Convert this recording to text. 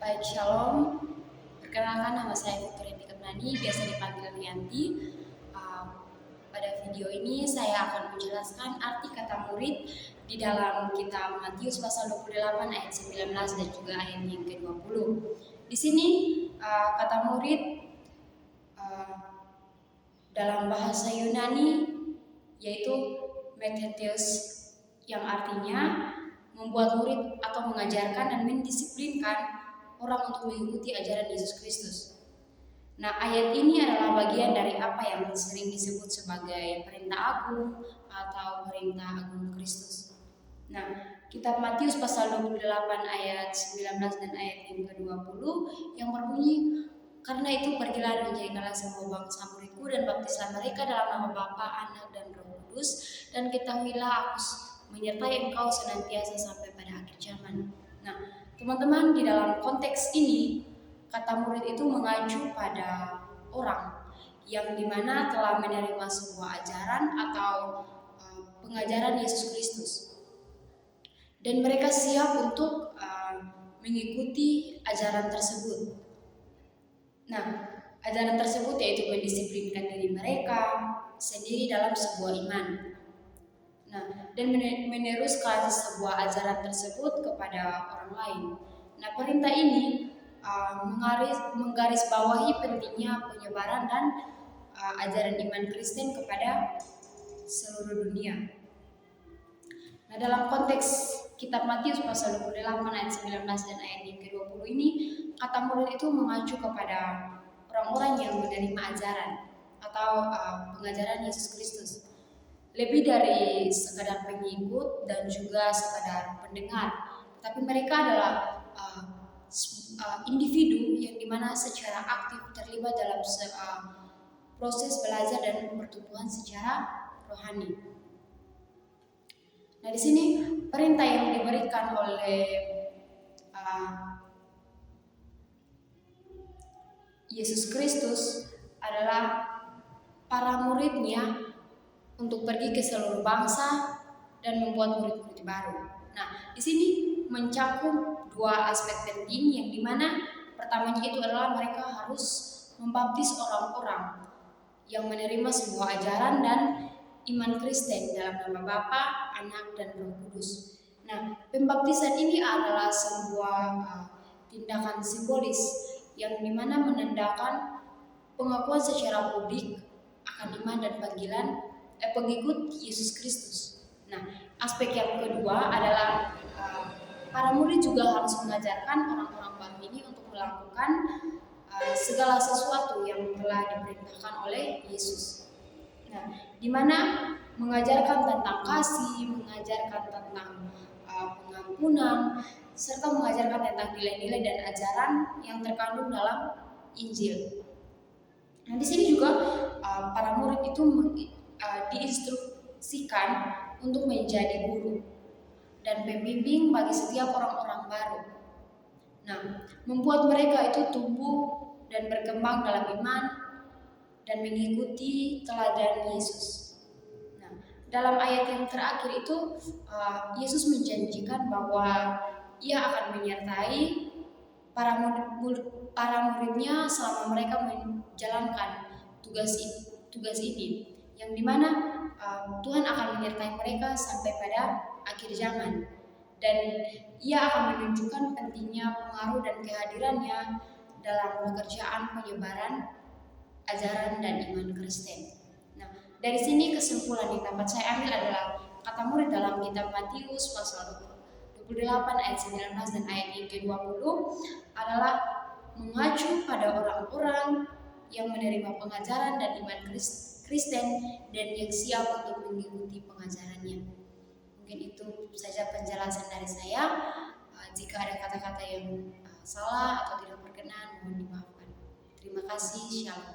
Baik, Shalom. Perkenalkan, nama saya Fitri Kemenani, biasa dipanggil Rianti. Pada video ini saya akan menjelaskan arti kata murid di dalam kitab Matius pasal 28 ayat 19 dan juga ayat yang ke-20. Di sini kata murid dalam bahasa Yunani yaitu metheteos, yang artinya membuat murid atau mengajarkan dan mendisiplinkan orang untuk mengikuti ajaran Yesus Kristus. Nah, ayat ini adalah bagian dari apa yang sering disebut sebagai perintah agung atau perintah agung Kristus. Nah, kitab Matius pasal 28 ayat 19 dan ayat yang ke-20 yang berbunyi, "Karena itu pergilah dan jadikanlah semua bangsa muridku dan baptislah mereka dalam nama Bapa, Anak dan Roh Kudus, dan ketahuilah aku menyertai engkau senantiasa sampai pada akhir zaman." Nah, teman-teman, di dalam konteks ini kata murid itu mengacu pada orang yang dimana telah menerima sebuah ajaran atau pengajaran Yesus Kristus, dan mereka siap untuk mengikuti ajaran tersebut. Nah, ajaran tersebut yaitu mendisiplinkan diri mereka sendiri dalam sebuah iman. Nah, dan meneruskan sebuah ajaran tersebut kepada orang lain. Nah, perintah ini menggarisbawahi pentingnya penyebaran dan ajaran iman Kristen kepada seluruh dunia. Nah, dalam konteks kitab Matius pasal 28 ayat 19 dan ayat yang ke-20 ini, kata murid itu mengacu kepada orang-orang yang menerima ajaran atau pengajaran Yesus Kristus. Lebih dari sekadar pengikut dan juga sekadar pendengar, tapi mereka adalah individu yang dimana secara aktif terlibat dalam proses belajar dan pertumbuhan secara rohani. Nah, di sini perintah yang diberikan oleh Yesus Kristus adalah para muridnya untuk pergi ke seluruh bangsa dan membuat murid-murid baru. Nah, di sini mencakup dua aspek penting yang dimana pertamanya itu adalah mereka harus membaptis orang-orang yang menerima sebuah ajaran dan iman Kristen dalam nama Bapa, Anak dan Roh Kudus. Nah, pembaptisan ini adalah sebuah tindakan simbolis yang dimana menandakan pengakuan secara publik akan iman dan pengikut Yesus Kristus. Nah, aspek yang kedua adalah para murid juga harus mengajarkan orang-orang baru ini untuk melakukan segala sesuatu yang telah diperintahkan oleh Yesus. Nah, di mana mengajarkan tentang kasih, mengajarkan tentang pengampunan, serta mengajarkan tentang nilai-nilai dan ajaran yang terkandung dalam Injil. Nah, di sini juga para murid itu diinstruksikan untuk menjadi guru dan pembimbing bagi setiap orang-orang baru. Nah, membuat mereka itu tumbuh dan berkembang dalam iman dan mengikuti teladan Yesus. Nah, dalam ayat yang terakhir itu Yesus menjanjikan bahwa Ia akan menyertai para muridnya selama mereka menjalankan tugas ini, yang dimana Tuhan akan menyertai mereka sampai pada akhir zaman, dan Ia akan menunjukkan pentingnya pengaruh dan kehadirannya dalam pekerjaan penyebaran ajaran dan iman Kristen. Nah, dari sini kesimpulan yang dapat saya ambil adalah kata murid dalam kitab Matius pasal 28 ayat 19 dan ayat yang ke-20 adalah mengacu pada orang-orang yang menerima pengajaran dan iman Kristen dan yang siap untuk mengikuti pengajarannya. Mungkin itu saja penjelasan dari saya. Jika ada kata-kata yang salah atau tidak berkenan, mohon dimaafkan. Terima kasih. Shalom.